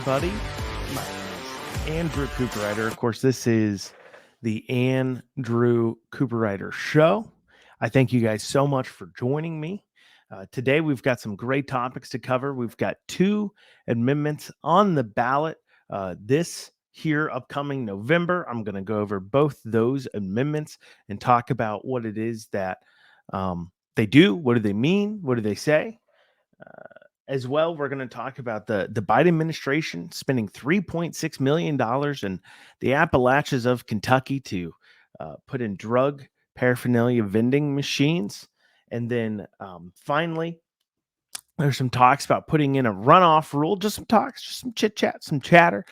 everybody. My name is Andrew Cooperrider. Of course, this is the Andrew Cooperrider Show. I thank you guys so much for joining me. Today, we've got some great topics to cover. We've got two amendments on the ballot this here upcoming November. I'm going to go over both those amendments and talk about what it is that they do. What do they mean? What do they say? As well, we're going to talk about the Biden administration spending $3.6 million in the Appalachians of Kentucky to put in drug paraphernalia vending machines. And then finally, there's some talks about putting in a runoff rule, just some talks, just some chit chat, some chatter.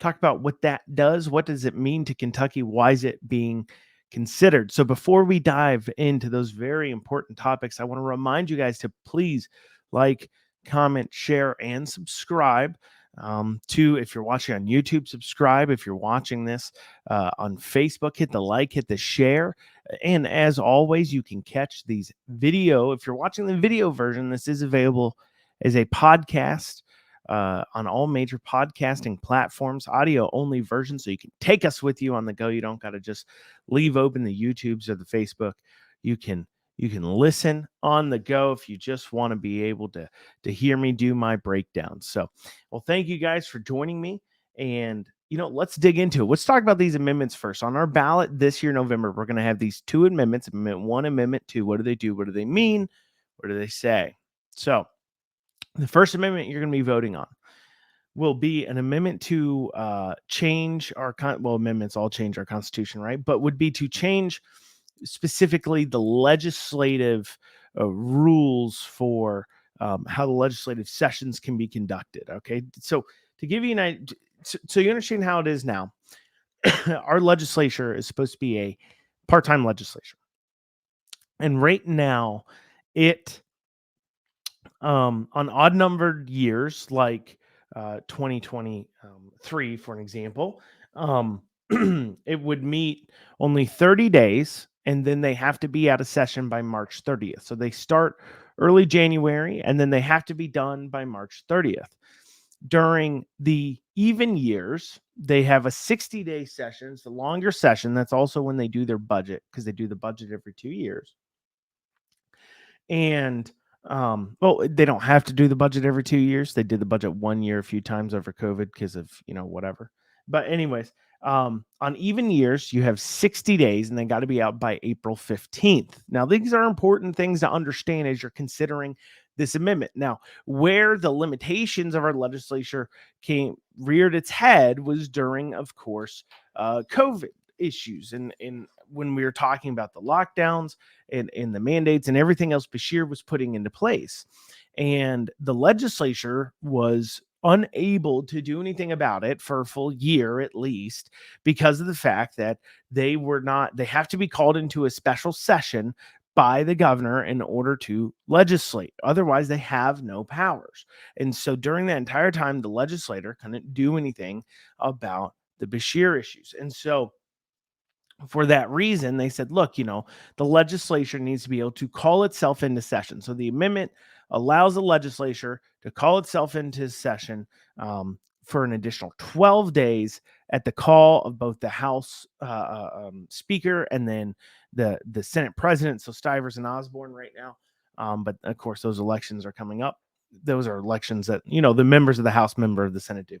Talk about what that does. What does it mean to Kentucky? Why is it being considered? So before we dive into those very important topics, I want to remind you guys to please like, comment, share, and subscribe. If you're watching on YouTube, subscribe. If you're watching this on Facebook, hit the like, hit the share. And as always, you can catch these video. If you're watching the video version, this is available as a podcast on all major podcasting platforms, audio only version. So you can take us with you on the go. You don't got to just leave open the YouTubes or the Facebook. You can listen on the go if you just want to be able to hear me do my breakdowns. So, well, thank you guys for joining me. And, let's dig into it. Let's talk about these amendments first. On our ballot this year, November, we're going to have these two amendments, Amendment 1, Amendment 2. What do they do? What do they mean? What do they say? So the first amendment you're going to be voting on will be an amendment to change our, amendments all change our Constitution, right? But would be to change specifically the legislative rules for how the legislative sessions can be conducted. Okay, so to give you an idea, so you understand how it is now, our legislature is supposed to be a part-time legislature, and right now, it on odd numbered years like 2023, for an example, it would meet only 30 days, and then they have to be out of session by March 30th. So they start early January, and then they have to be done by March 30th. During the even years, they have a 60-day session. It's a longer session. That's also when they do their budget, because they do the budget every 2 years. And they don't have to do the budget every 2 years. They did the budget 1 year a few times over COVID because of, whatever. But anyways, on even years, you have 60 days, and they got to be out by April 15th. Now, these are important things to understand as you're considering this amendment. Now, where the limitations of our legislature reared its head was during, of course, COVID issues. And when we were talking about the lockdowns and the mandates and everything else Beshear was putting into place. And the legislature was unable to do anything about it for a full year, at least, because of the fact that they have to be called into a special session by the governor in order to legislate. Otherwise, they have no powers. And so during that entire time, the legislator couldn't do anything about the Beshear issues. And so for that reason, they said, look, the legislature needs to be able to call itself into session. So the amendment allows the legislature to call itself into session for an additional 12 days at the call of both the House Speaker and then the Senate President. So Stivers and Osborne right now. But of course, those elections are coming up. Those are elections that, the members of the House, member of the Senate do.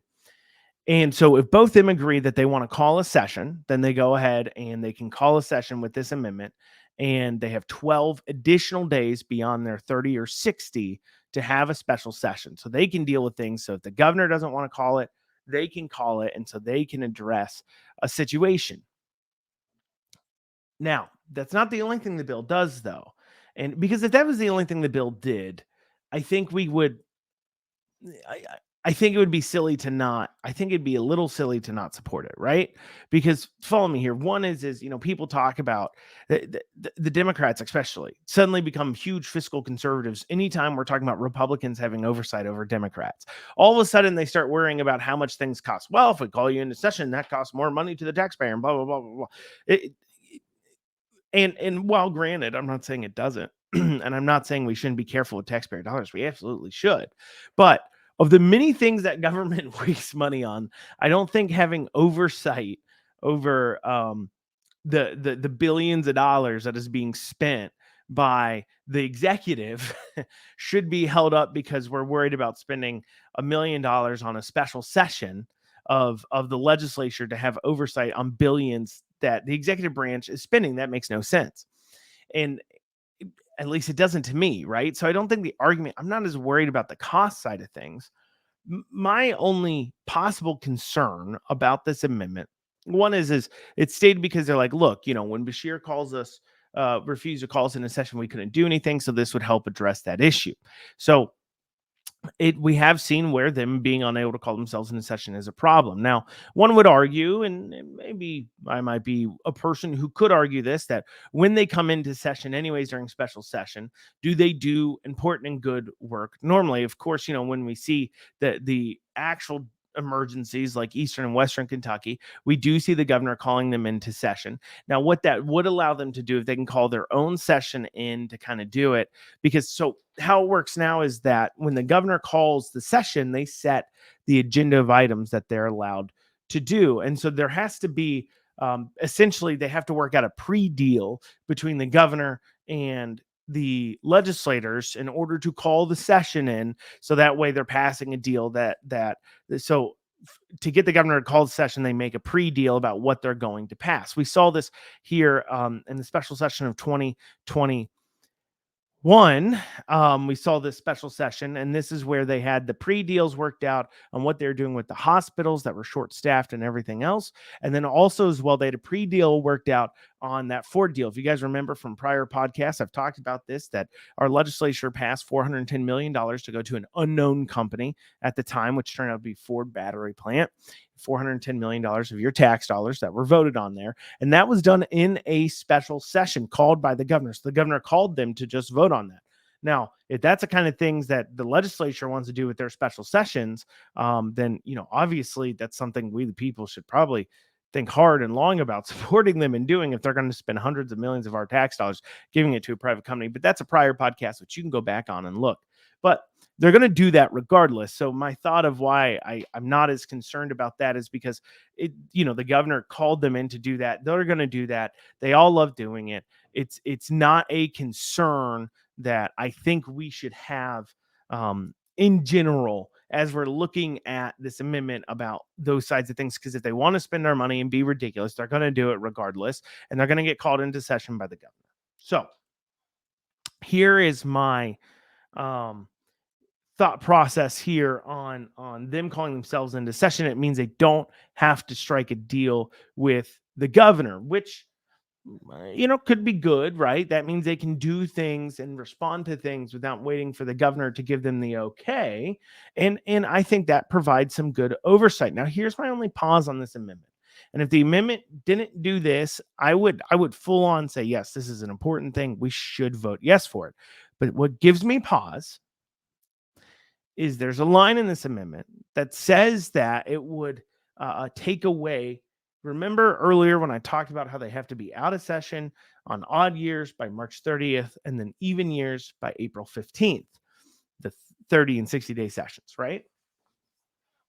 And so if both of them agree that they want to call a session, then they go ahead and they can call a session with this amendment, and they have 12 additional days beyond their 30 or 60 to have a special session. So they can deal with things. So if the governor doesn't want to call it, they can call it, and so they can address a situation. Now, that's not the only thing the bill does, though. And because if that was the only thing the bill did, I think we would I think it would be silly to not. I think it'd be a little silly to not support it, right? Because follow me here. One is people talk about the Democrats, especially, suddenly become huge fiscal conservatives anytime we're talking about Republicans having oversight over Democrats. All of a sudden, they start worrying about how much things cost. Well, if we call you into session, that costs more money to the taxpayer, and blah blah blah blah blah. And while granted, I'm not saying it doesn't, and I'm not saying we shouldn't be careful with taxpayer dollars. We absolutely should, but of the many things that government wastes money on, I don't think having oversight over the billions of dollars that is being spent by the executive should be held up because we're worried about spending $1 million on a special session of the legislature to have oversight on billions that the executive branch is spending. That makes no sense. And at least it doesn't to me, right? So I don't think the argument, I'm not as worried about the cost side of things. My only possible concern about this amendment, one is it's stated because they're like, look, when Bashir calls us, refused to call us in a session, we couldn't do anything. So this would help address that issue. So we have seen where them being unable to call themselves in a session is a problem. Now, one would argue, and maybe I might be a person who could argue this, that when they come into session anyways during special session, do they do important and good work? Normally, of course, when we see the actual emergencies like Eastern and Western Kentucky, we do see the governor calling them into session. Now, what that would allow them to do if they can call their own session in to kind of do it, because so how it works now is that when the governor calls the session, they set the agenda of items that they're allowed to do. And so there has to be essentially they have to work out a pre-deal between the governor and the legislators in order to call the session in, so that way they're passing a deal so to get the governor to call the session, they make a pre-deal about what they're going to pass. We saw this here in the special session of 2020. We saw this special session, and this is where they had the pre-deals worked out on what they're doing with the hospitals that were short-staffed and everything else. And then also as well, they had a pre-deal worked out on that Ford deal. If you guys remember from prior podcasts, I've talked about this, that our legislature passed $410 million to go to an unknown company at the time, which turned out to be Ford battery plant. $410 million of your tax dollars that were voted on there. And that was done in a special session called by the governor. So the governor called them to just vote on that. Now, if that's the kind of things that the legislature wants to do with their special sessions, then, obviously that's something we, the people, should probably think hard and long about supporting them and doing if they're going to spend hundreds of millions of our tax dollars giving it to a private company. But that's a prior podcast, which you can go back on and look. But they're going to do that regardless. So my thought of why I'm not as concerned about that is because the governor called them in to do that. They're going to do that. They all love doing it. It's not a concern that I think we should have in general as we're looking at this amendment about those sides of things. Because if they want to spend our money and be ridiculous, they're going to do it regardless, and they're going to get called into session by the governor. So here is my thought process here on them calling themselves into session. It means they don't have to strike a deal with the governor, which could be good, right? That means they can do things and respond to things without waiting for the governor to give them the okay. And I think that provides some good oversight. Now, here's my only pause on this amendment. And if the amendment didn't do this, I would full on say, yes, this is an important thing. We should vote yes for it. But what gives me pause is there's a line in this amendment that says that it would take away. Remember earlier when I talked about how they have to be out of session on odd years by March 30th and then even years by April 15th, the 30 and 60-day sessions, right?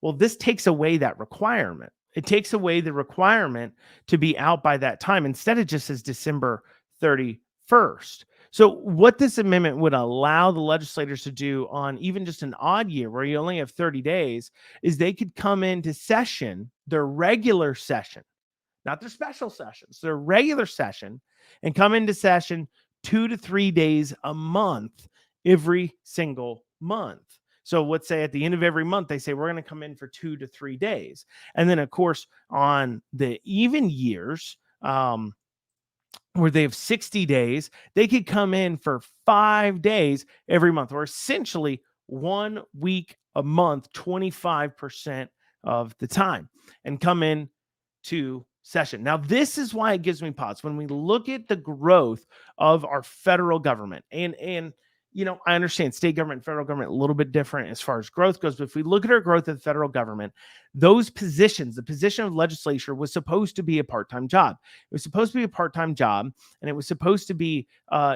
Well, this takes away that requirement. It takes away the requirement to be out by that time. Instead, it just says December 31st. So what this amendment would allow the legislators to do on even just an odd year where you only have 30 days is they could come into session, their regular session, not their special sessions, their regular session, and come into session 2 to 3 days a month, every single month. So let's say at the end of every month, they say, we're going to come in for 2 to 3 days. And then, of course, on the even years, where they have 60 days, they could come in for 5 days every month, or essentially 1 week a month, 25% of the time, and come in to session. Now, this is why it gives me pause. When we look at the growth of our federal government, and I understand state government, federal government, a little bit different as far as growth goes. But if we look at our growth of the federal government, those positions, the position of legislature was supposed to be a part-time job. It was supposed to be a part-time job, and it was supposed to be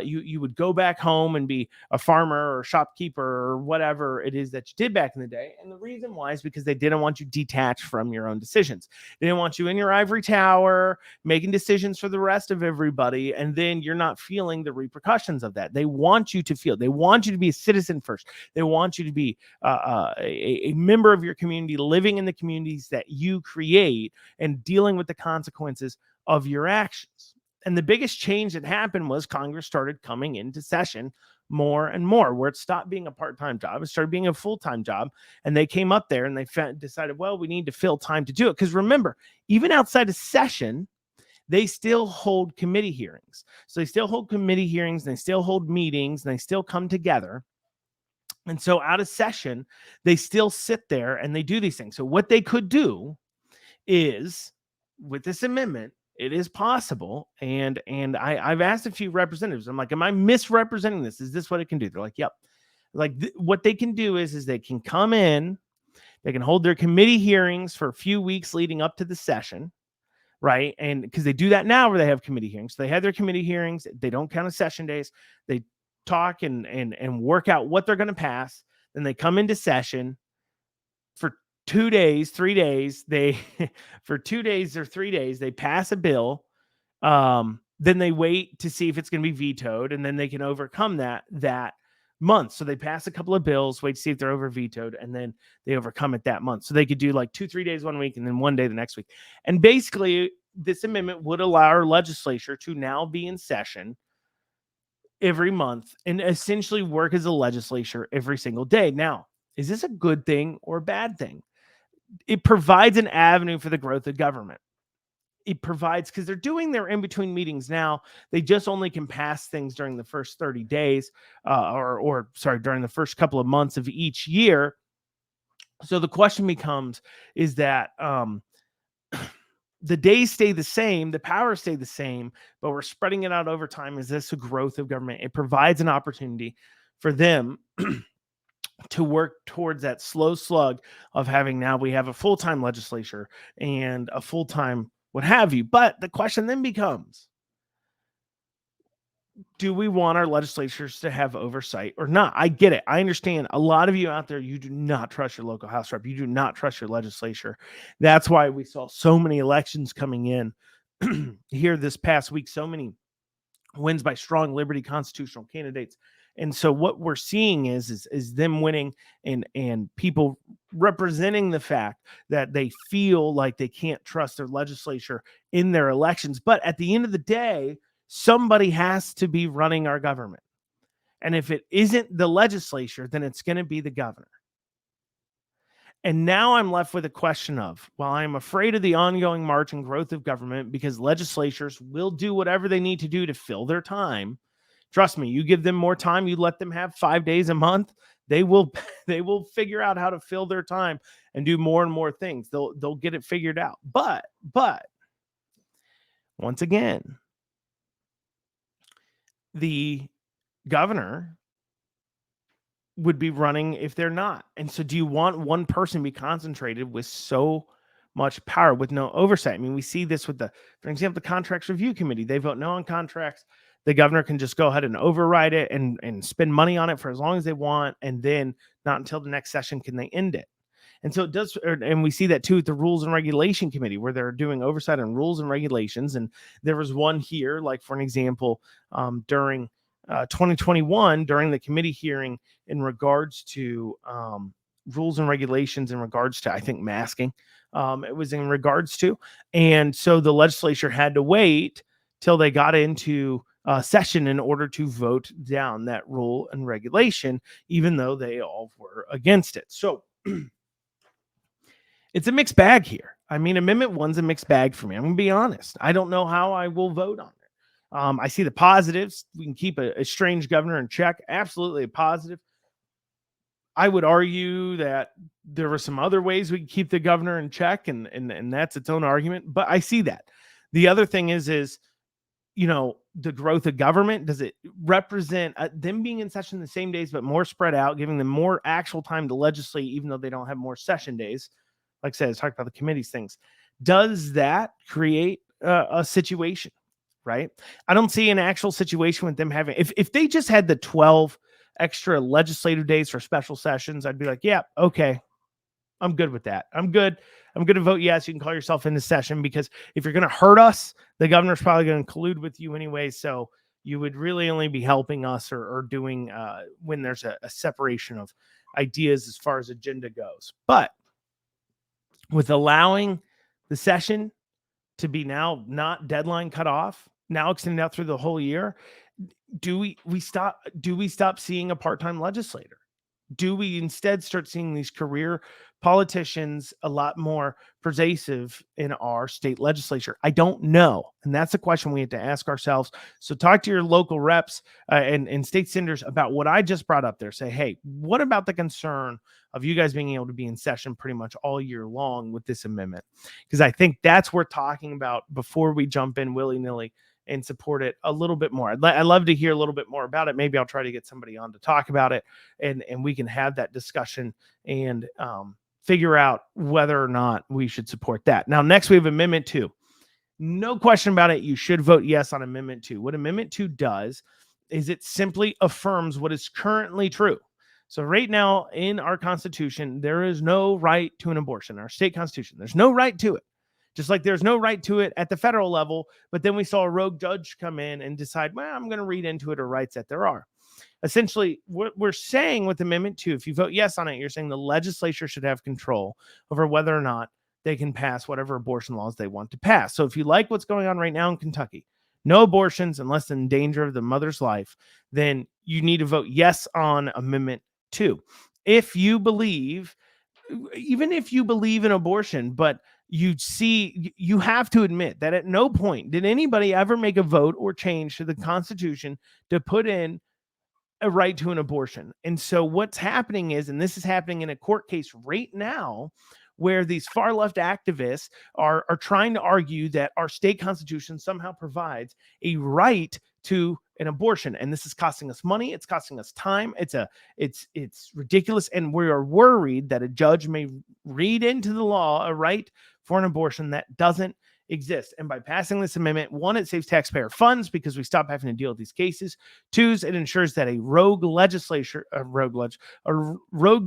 you would go back home and be a farmer or shopkeeper or whatever it is that you did back in the day. And the reason why is because they didn't want you detached from your own decisions. They didn't want you in your ivory tower making decisions for the rest of everybody, and then you're not feeling the repercussions of that. They want you to feel. They want you to be a citizen first. They want you to be a member of your community, living in the communities that you create and dealing with the consequences of your actions. And the biggest change that happened was Congress started coming into session more and more, where it stopped being a part-time job. It started being a full-time job. And they came up there and they decided, well, we need to fill time to do it. Because remember, even outside of session, they still hold committee hearings. So they still hold committee hearings, and they still hold meetings, and they still come together. And so out of session, they still sit there and they do these things. So what they could do is, with this amendment, it is possible. And I've asked a few representatives, I'm like, am I misrepresenting this? Is this what it can do? They're like, yep. Like what they can do is they can come in, they can hold their committee hearings for a few weeks leading up to the session. Right. And because they do that now where they have committee hearings. They have their committee hearings. They don't count as session days. They talk and work out what they're going to pass. Then they come into session for 2 days, 3 days. They for 2 days or 3 days, they pass a bill. Then they wait to see if it's going to be vetoed, and then they can overcome that month. So they pass a couple of bills, wait to see if they're over vetoed, and then they overcome it that month. So they could do like 2-3 days one week and then 1 day the next week. And basically, this amendment would allow our legislature to now be in session every month and essentially work as a legislature every single day. Now, is this a good thing or a bad thing? It provides an avenue for the growth of government. It provides, because they're doing their in-between meetings now. They just only can pass things during the first 30 days during the first couple of months of each year. So the question becomes, is that the days stay the same, the powers stay the same, but we're spreading it out over time. Is this a growth of government? It provides an opportunity for them to work towards that slow slug of having, now we have a full-time legislature and a full-time what have you. But the question then becomes, do we want our legislatures to have oversight or not? I get it. I understand a lot of you out there, you do not trust your local House rep. You do not trust your legislature. That's why we saw so many elections coming in here this past week, so many wins by strong liberty constitutional candidates. And so what we're seeing is them winning and people representing the fact that they feel like they can't trust their legislature in their elections. But at the end of the day, somebody has to be running our government. And if it isn't the legislature, then it's going to be the governor. And now I'm left with a question of, while I'm afraid of the ongoing march and growth of government because legislatures will do whatever they need to do to fill their time. Trust me, you give them more time, you let them have 5 days a month, they will figure out how to fill their time and do more and more things. They'll get it figured out. But once again, the governor would be running if they're not. And so do you want one person to be concentrated with so much power with no oversight? I mean, we see this with for example, the Contracts Review Committee. They vote no on contracts. The governor can just go ahead and override it and spend money on it for as long as they want. And then not until the next session can they end it. And so it does. And we see that too with the Rules and Regulation Committee, where they're doing oversight on rules and regulations. And there was one here, like for an example, during 2021, during the committee hearing in regards to rules and regulations in regards to, I think, masking. It was in regards to. And so the legislature had to wait till they got into session in order to vote down that rule and regulation, even though they all were against it. So it's a mixed bag here. I mean, Amendment 1's a mixed bag for me. I'm going to be honest. I don't know how I will vote on it. I see the positives. We can keep a strange governor in check. Absolutely a positive. I would argue that there were some other ways we could keep the governor in check, and that's its own argument. But I see that. The other thing is, the growth of government? Does it represent them being in session the same days, but more spread out, giving them more actual time to legislate, even though they don't have more session days? Like I said, I talked about the committees things. Does that create a situation, right? I don't see an actual situation with them having, if they just had the 12 extra legislative days for special sessions, I'd be like, yeah, okay, I'm good with that. I'm good. I'm going to vote yes. You can call yourself into session, because if you're going to hurt us, the governor's probably going to collude with you anyway. So you would really only be helping us, or doing when there's a separation of ideas as far as agenda goes. But with allowing the session to be now not deadline cut off, now extended out through the whole year, do we stop seeing a part-time legislator? Do we instead start seeing these career politicians a lot more pervasive in our state legislature? I don't know. And that's a question we have to ask ourselves. So talk to your local reps and state senators about what I just brought up there. Say, hey, what about the concern of you guys being able to be in session pretty much all year long with this amendment? Because I think that's worth talking about before we jump in willy-nilly and support it a little bit more. I'd love to hear a little bit more about it. Maybe I'll try to get somebody on to talk about it, and we can have that discussion and figure out whether or not we should support that. Now, next we have Amendment 2. No question about it. You should vote yes on Amendment 2. What Amendment 2 does is it simply affirms what is currently true. So right now in our Constitution, there is no right to an abortion. Our state Constitution, there's no right to it. Just like there's no right to it at the federal level, but then we saw a rogue judge come in and decide, well, I'm going to read into it a rights that there are. Essentially, what we're saying with Amendment 2, if you vote yes on it, you're saying the legislature should have control over whether or not they can pass whatever abortion laws they want to pass. So if you like what's going on right now in Kentucky, no abortions unless in danger of the mother's life, then you need to vote yes on Amendment 2. If you believe, even if you believe in abortion, but you have to admit that at no point did anybody ever make a vote or change to the Constitution to put in a right to an abortion. And so what's happening is, and this is happening in a court case right now, where these far left activists are trying to argue that our state constitution somehow provides a right to an abortion. And this is costing us money. It's costing us time. It's ridiculous. And we are worried that a judge may read into the law a right for an abortion that doesn't exist. And by passing this amendment, one, it saves taxpayer funds because we stop having to deal with these cases. Two, it ensures that a rogue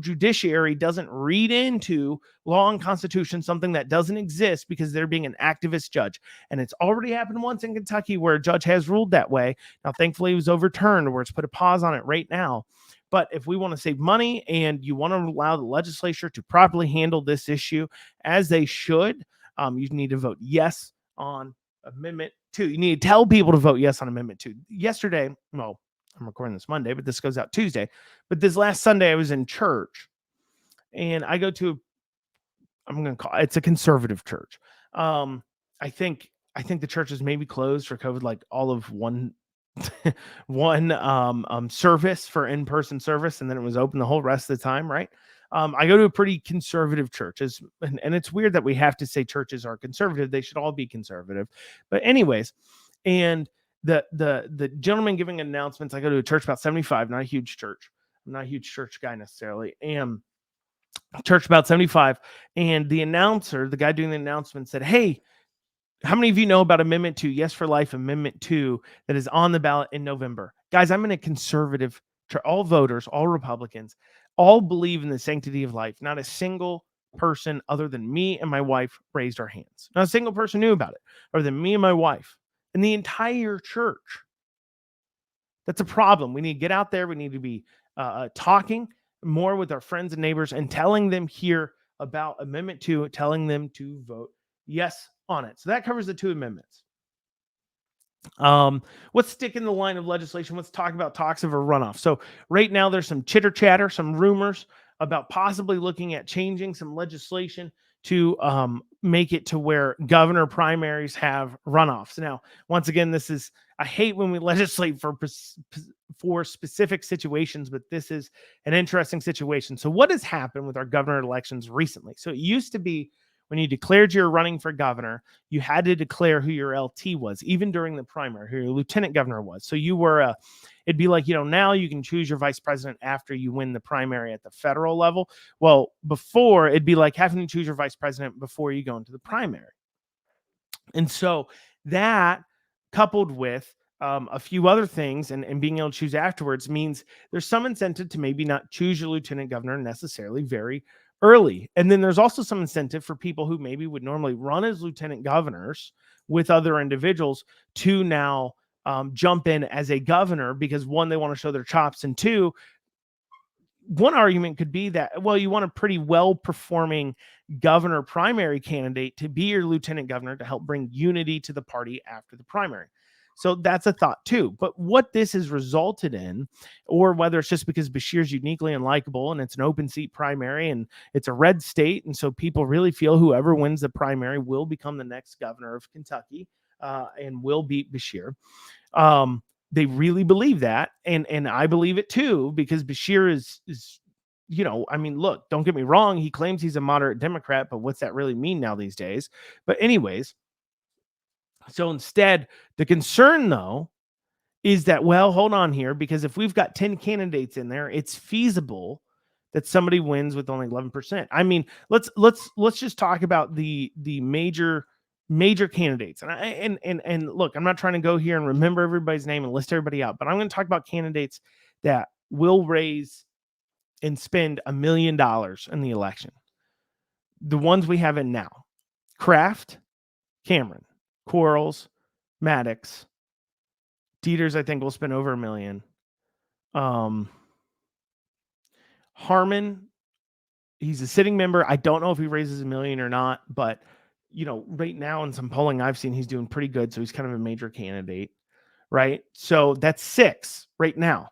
judiciary doesn't read into law and constitution something that doesn't exist because they're being an activist judge. And it's already happened once in Kentucky where a judge has ruled that way. Now, thankfully, it was overturned, where it's put a pause on it right now. But if we want to save money and you want to allow the legislature to properly handle this issue as they should, you need to vote yes on Amendment 2. You need to tell people to vote yes on Amendment 2. Yesterday, well, I'm recording this Monday, but this goes out Tuesday. But this last Sunday, I was in church, and I go to, I'm going to call it's a conservative church. I think the church is maybe closed for COVID, like all of one service for in-person service, and then it was open the whole rest of the time, right? I go to a pretty conservative church, and it's weird that we have to say churches are conservative. They should all be conservative. But anyways, and the gentleman giving announcements, I go to a church about 75, not a huge church. I'm not a huge church guy necessarily. And church about 75. And the announcer, the guy doing the announcement, said, hey, how many of you know about Amendment 2, Yes for Life Amendment 2, that is on the ballot in November? Guys, I'm in a conservative church. All voters, all Republicans, all believe in the sanctity of life. Not a single person other than me and my wife raised our hands. Not a single person knew about it other than me and my wife and the entire church. That's a problem. We need to get out there. We need to be talking more with our friends and neighbors and telling them here about Amendment 2, telling them to vote yes on it. So that covers the two amendments. Let's stick in the line of legislation. Let's talk about talks of a runoff. So right now there's some chitter chatter, some rumors about possibly looking at changing some legislation to make it to where governor primaries have runoffs. Now, once again, I hate when we legislate for specific situations, but this is an interesting situation. So what has happened with our governor elections recently? So it used to be when you declared you're running for governor, you had to declare who your LT was, even during the primary, who your lieutenant governor was. So you were it'd be like, now you can choose your vice president after you win the primary at the federal level. Well, before, it'd be like having to choose your vice president before you go into the primary. And so that, coupled with a few other things, and being able to choose afterwards, means there's some incentive to maybe not choose your lieutenant governor necessarily very early. And then there's also some incentive for people who maybe would normally run as lieutenant governors with other individuals to now jump in as a governor, because one, they want to show their chops, and two, one argument could be that, well, you want a pretty well-performing governor primary candidate to be your lieutenant governor to help bring unity to the party after the primary. So that's a thought too. But what this has resulted in, or whether it's just because Beshear's uniquely unlikable and it's an open seat primary and it's a red state, and so people really feel whoever wins the primary will become the next governor of Kentucky and will beat Beshear. They really believe that, and I believe it too, because Beshear is I mean, look, don't get me wrong, he claims he's a moderate Democrat, but what's that really mean now these days? But anyways, so instead, the concern though is that, well, hold on here, because if we've got 10 candidates in there, it's feasible that somebody wins with only 11%. I mean, let's just talk about the major candidates. And look, I'm not trying to go here and remember everybody's name and list everybody out, but I'm going to talk about candidates that will raise and spend $1 million in the election. The ones we have in now: Kraft, Cameron, Quarles, Maddox, Dieters, I think, will spend over $1 million. Harmon, he's a sitting member. I don't know if he raises $1 million or not, but right now in some polling I've seen, he's doing pretty good. So he's kind of a major candidate, right? So that's 6 right now.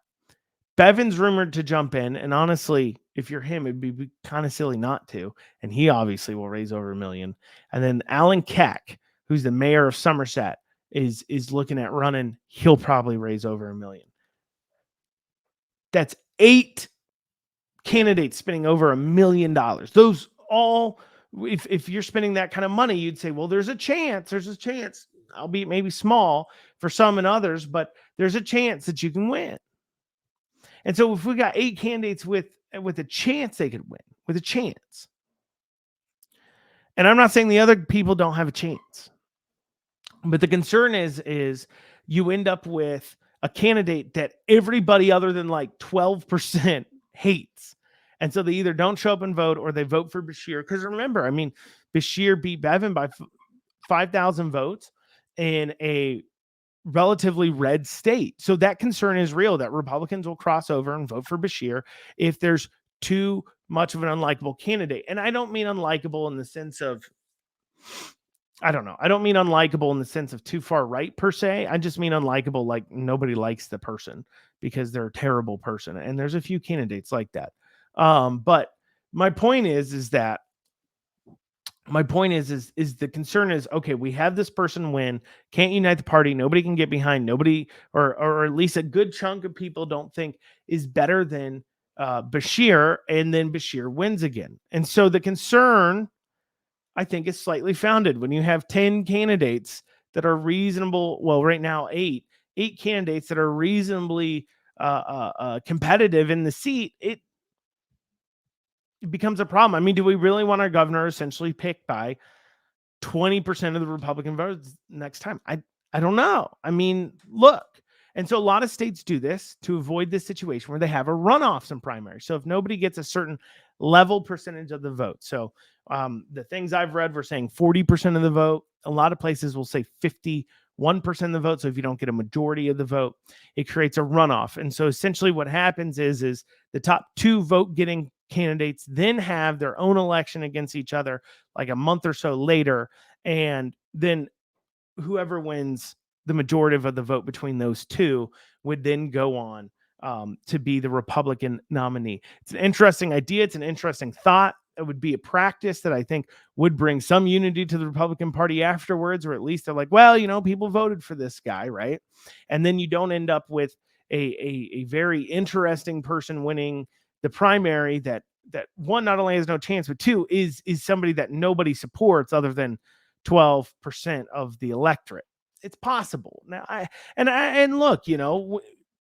Bevin's rumored to jump in, and honestly, if you're him, it'd be kind of silly not to. And he obviously will raise over $1 million. And then Alan Keck, who's the mayor of Somerset, is looking at running. He'll probably raise over $1 million. That's 8 candidates spending over $1 million. Those all, if you're spending that kind of money, you'd say, well, there's a chance, albeit maybe small for some and others, but there's a chance that you can win. And so if we got 8 candidates with a chance they could win, with a chance. And I'm not saying the other people don't have a chance, but the concern is you end up with a candidate that everybody other than like 12% hates. And so they either don't show up and vote, or they vote for Beshear. Because remember, I mean, Beshear beat Bevin by 5,000 votes in a relatively red state. So that concern is real, that Republicans will cross over and vote for Beshear if there's too much of an unlikable candidate. And I don't mean unlikable in the sense of, I don't mean unlikable in the sense of too far right per se. I just mean unlikable like nobody likes the person because they're a terrible person. And there's a few candidates like that. But my point is that the concern is, okay, we have this person win, can't unite the party, nobody can get behind, nobody, or at least a good chunk of people don't think is better than Beshear, and then Beshear wins again. And so the concern, I think, is slightly founded when you have 10 candidates that are reasonable. Well, right now, eight candidates that are reasonably competitive in the seat. It becomes a problem. I mean, do we really want our governor essentially picked by 20% of the Republican votes next time? I don't know. I mean, look. And so a lot of states do this to avoid this situation where they have a runoffs in primaries. So if nobody gets a certain level percentage of the vote. So the things I've read were saying 40% of the vote. A lot of places will say 51% of the vote. So if you don't get a majority of the vote, it creates a runoff. And so essentially what happens is the top 2 vote getting candidates then have their own election against each other like a month or so later. And then whoever wins the majority of the vote between those 2 would then go on to be the Republican nominee. It's an interesting idea. It's an interesting thought. It would be a practice that I think would bring some unity to the Republican Party afterwards, or at least they're like, well, people voted for this guy, right? And then you don't end up with a very interesting person winning the primary that one, not only has no chance, but two, is somebody that nobody supports other than 12% of the electorate. It's possible. Now, and look,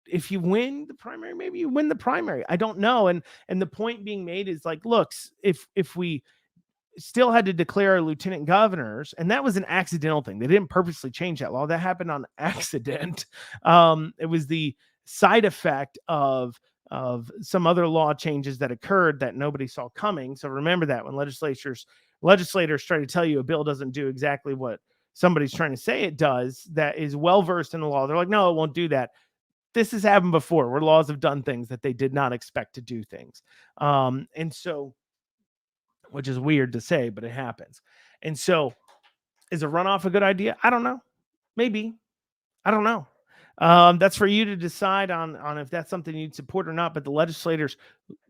if you win the primary, maybe you win the primary. I don't know. And the point being made is like, look, if we still had to declare lieutenant governors, and that was an accidental thing. They didn't purposely change that law. That happened on accident. It was the side effect of some other law changes that occurred that nobody saw coming. So remember that when legislators try to tell you a bill doesn't do exactly what somebody's trying to say it does, that is well versed in the law, they're like, no, it won't do that. This has happened before where laws have done things that they did not expect to do things. And so, which is weird to say, but it happens. And so, is a runoff a good idea? I don't know. Maybe. I don't know. That's for you to decide on if that's something you'd support or not. But the legislators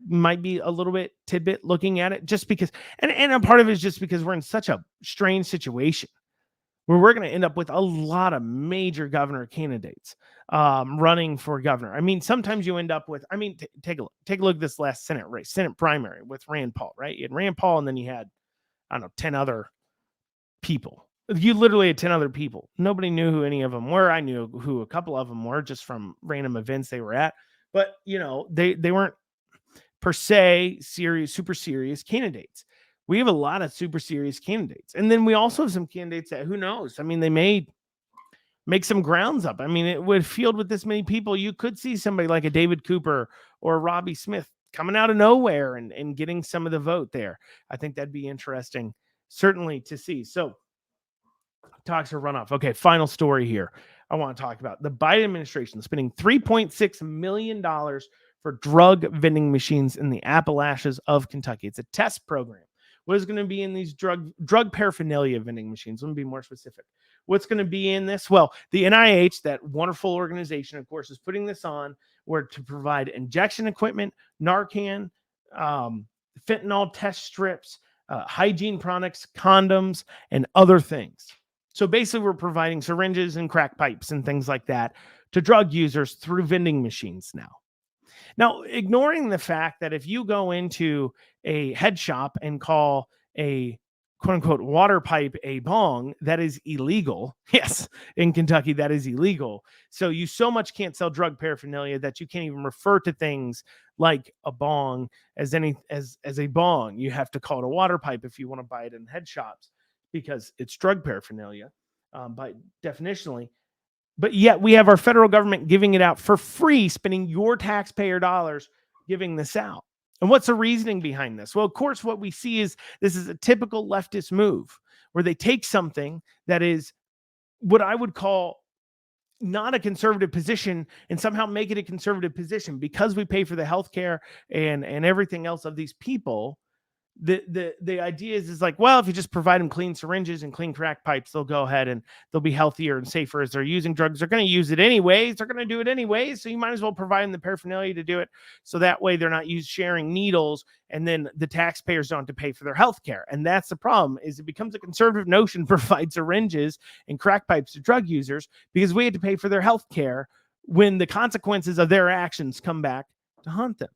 might be a little bit tidbit looking at it just because, and a part of it is just because we're in such a strange situation where we're going to end up with a lot of major governor candidates running for governor. I mean, sometimes you end up with, take a look. Take a look at this last Senate race, Senate primary with Rand Paul, right? You had Rand Paul, and then you had, I don't know, 10 other people. You literally had 10 other people. Nobody knew who any of them were. I knew who a couple of them were just from random events they were at. But, they weren't per se super serious candidates. We have a lot of super serious candidates. And then we also have some candidates that, who knows? I mean, they may make some grounds up. I mean, it would field with this many people. You could see somebody like a David Cooper or Robbie Smith coming out of nowhere and getting some of the vote there. I think that'd be interesting, certainly, to see. So, talks are runoff. Okay, final story here. I want to talk about the Biden administration spending $3.6 million for drug vending machines in the Appalachians of Kentucky. It's a test program. What is going to be in these drug paraphernalia vending machines? Let me be more specific. What's going to be in this? Well, the NIH, that wonderful organization, of course, is putting this on where to provide injection equipment, Narcan, fentanyl test strips, hygiene products, condoms, and other things. So basically, we're providing syringes and crack pipes and things like that to drug users through vending machines now. Now, ignoring the fact that if you go into a head shop and call a quote unquote water pipe a bong, that is illegal. Yes, in Kentucky, that is illegal. So you so much can't sell drug paraphernalia that you can't even refer to things like a bong as a bong. You have to call it a water pipe if you want to buy it in head shops because it's drug paraphernalia by definitionally. But yet we have our federal government giving it out for free, spending your taxpayer dollars giving this out. And what's the reasoning behind this? Well, of course, what we see is this is a typical leftist move where they take something that is what I would call not a conservative position and somehow make it a conservative position because we pay for the health care and everything else of these people. The idea is like, well, if you just provide them clean syringes and clean crack pipes, they'll go ahead and they'll be healthier and safer as they're using drugs. They're going to use it anyways. They're going to do it anyways. So you might as well provide them the paraphernalia to do it. So that way they're not sharing needles, and then the taxpayers don't have to pay for their health care. And that's the problem, is it becomes a conservative notion to provide syringes and crack pipes to drug users because we had to pay for their health care when the consequences of their actions come back to haunt them.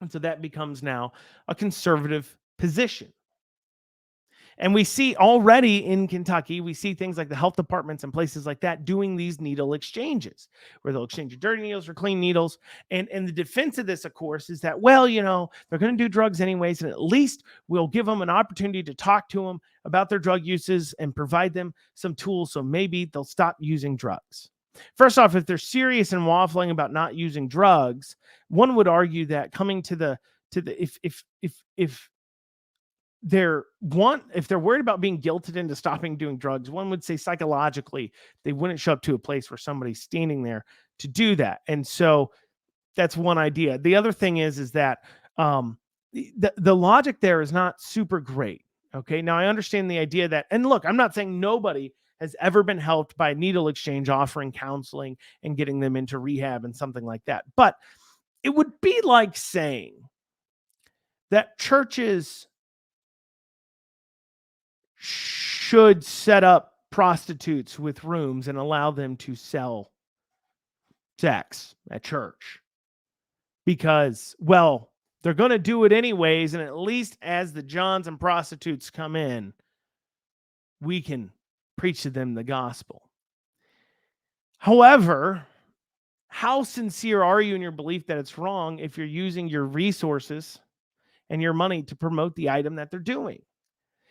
And so that becomes now a conservative position. And we see already in Kentucky, we see things like the health departments and places like that doing these needle exchanges where they'll exchange your dirty needles for clean needles. And the defense of this, of course, is that, well, they're going to do drugs anyways. And at least we'll give them an opportunity to talk to them about their drug uses and provide them some tools. So maybe they'll stop using drugs. First off, if they're serious and waffling about not using drugs, one would argue that coming to the if they're worried about being guilted into stopping doing drugs, one would say psychologically they wouldn't show up to a place where somebody's standing there to do that. And so that's one idea. The other thing is that the logic there is not super great. Okay, now I understand the idea that, and look, I'm not saying nobody has ever been helped by needle exchange offering counseling and getting them into rehab and something like that. But it would be like saying that churches should set up prostitutes with rooms and allow them to sell sex at church because, well, They're going to do it anyways. And at least as the Johns and prostitutes come in, we can preach to them the gospel. However, how sincere are you in your belief that it's wrong if you're using your resources and your money to promote the item that they're doing?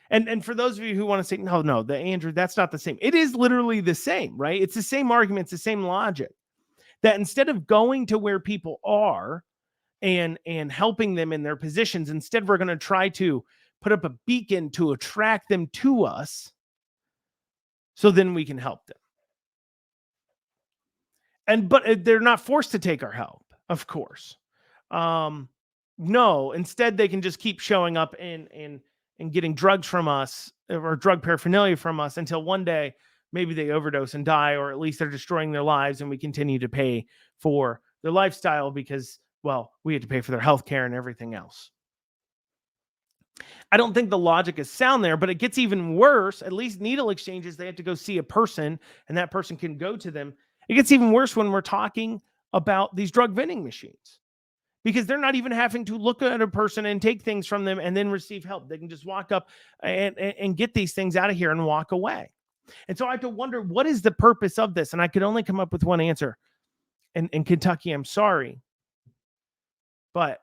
And for those of you who want to say, no, Andrew, that's not the same. It is literally the same, right? It's the same argument. It's the same logic. That instead of going to where people are and helping them in their positions, instead we're going to try to put up a beacon to attract them to us so then we can help them. But they're not forced to take our help, of course. No, instead they can just keep showing up and getting drugs from us or drug paraphernalia from us until one day maybe they overdose and die, or at least they're destroying their lives and we continue to pay for their lifestyle because, well, we had to pay for their health care and everything else. I don't think the logic is sound there, but it gets even worse. At least needle exchanges, they have to go see a person and that person can go to them. It gets even worse when we're talking about these drug vending machines, because they're not even having to look at a person and take things from them and then receive help. They can just walk up and get these things out of here and walk away. And so I have to wonder, what is the purpose of this? And I could only come up with one answer. And in Kentucky, I'm sorry, but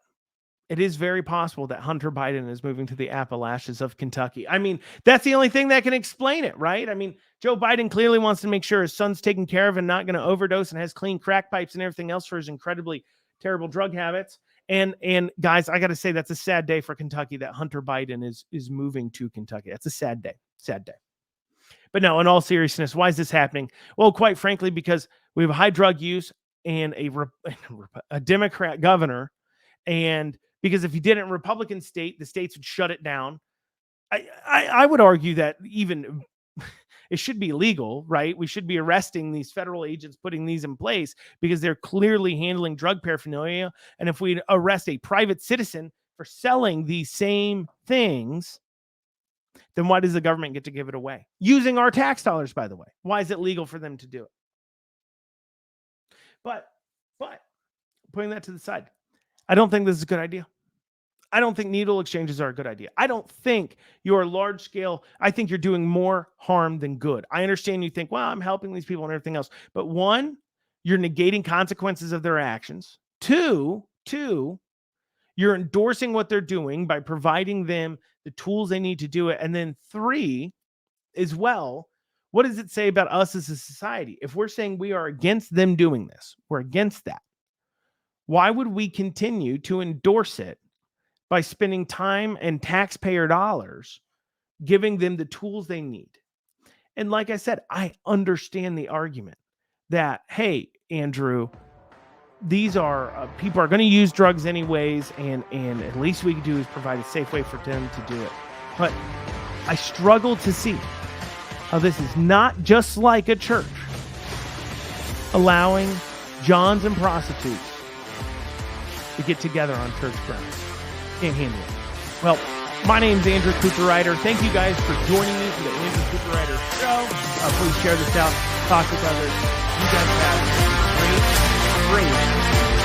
it is very possible that Hunter Biden is moving to the Appalachians of Kentucky. I mean, that's the only thing that can explain it, right? I mean, Joe Biden clearly wants to make sure his son's taken care of and not going to overdose and has clean crack pipes and everything else for his incredibly terrible drug habits. And guys, I got to say, that's a sad day for Kentucky that Hunter Biden is moving to Kentucky. That's a sad day. But no, in all seriousness, why is this happening? Well, quite frankly, because we have high drug use and a Democrat governor. And because if he didn't, Republican state, the states would shut it down. I would argue that even it should be illegal, right? We should be arresting these federal agents putting these in place because they're clearly handling drug paraphernalia. And if we arrest a private citizen for selling these same things, then why does the government get to give it away? Using our tax dollars, by the way. Why is it legal for them to do it? But putting that to the side, I don't think this is a good idea. I don't think needle exchanges are a good idea. I don't think you're large scale. I think you're doing more harm than good. I understand you think, well, I'm helping these people and everything else. But one, you're negating consequences of their actions. Two, you're endorsing what they're doing by providing them the tools they need to do it. And then three, as well, what does it say about us as a society? If we're saying we are against them doing this, we're against that. Why would we continue to endorse it by spending time and taxpayer dollars giving them the tools they need? And like I said, I understand the argument that, hey, Andrew, these are people are going to use drugs anyways, and at least we can do is provide a safe way for them to do it. But I struggle to see how this is not just like a church allowing Johns and prostitutes to get together on church grounds. Can't handle it. Well, my name's Andrew Cooperrider. Thank you guys for joining me for the Andrew Cooperrider Show. Please share this out. Talk with others. You guys have a great